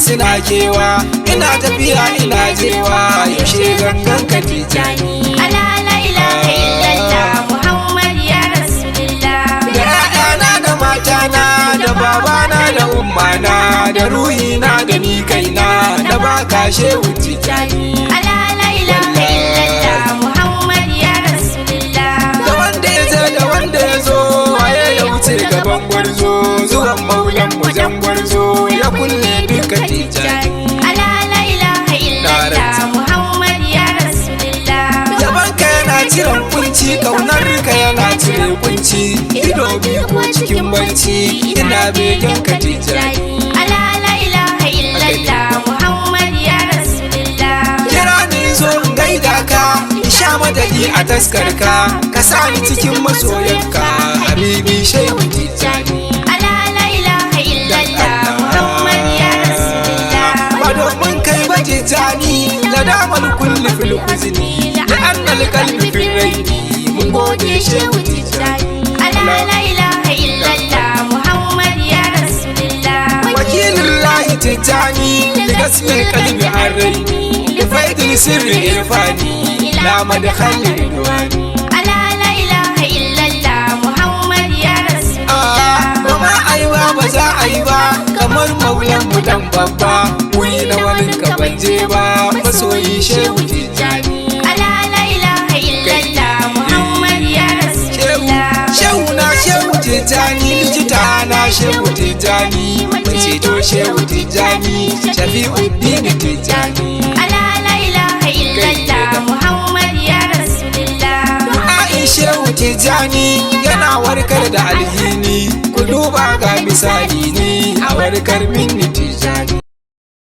suna kewa, ina tafiya ina jewa, yaushe gangan ka Tijani. ala la ilaha illallah Muhammad ya Rasulullah. Da ƴaƴana da matana da babana da ummana da ruhina da ni kaina na baka Shehu Tijani. ala la ilaha illallah Muhammad ya Rasulullah. Da wanda ya zo da wanda ya zo waye ya wuce gaban gwarzo, zuwan maulan mu jan gwarzo ya kulle duka Tijani. ala la ilaha illallah Muhammad ya Rasulullah. Yabanka yana ciren kunci, kaunar ka yana cire kunci, ido biyu ko cikin barci ina begen ka Tijani. ala la ilaha illallah Muhammad ya Rasulullah. Kira ni zo in gaida ka, in sha madadi a taskar ka, ka sa ni cikin masoyanka, Habibi Shehu Tijani. ala la ilaha illallah Muhammad ya Rasulullah. Ba domin kai ba Tijani, da damar kulli fil huzni, da annal qalbi fil raini, mun gode Shehu Tijani. ala la ilaha illallah Muhammad ya Rasulullah. wakilin lahi Tijani, da gasmin kalbi an raini, da faidin sirri irfani, la madkhali ridwani. ala la ilaha illallah Muhammad ya Rasulullah. Ba ma ai ba za a yi ba, kamar maulan mu dan babba, wuri na wani ka ban je ba, masoyi Shehu Tijani. ala la ilaha illallah Muhammad ya Rasulullah. Shehu na Shehu Tijani, likita na Shehu Tijani, mai ceto Shehu Tijani, Shafi'uddin Tijani. ala la ilaha illallah Muhammad ya Rasulullah. Du'a'in Shehu Tijani yana warkar da alhini, ku duba ga misali ne a warkar minni Tijani.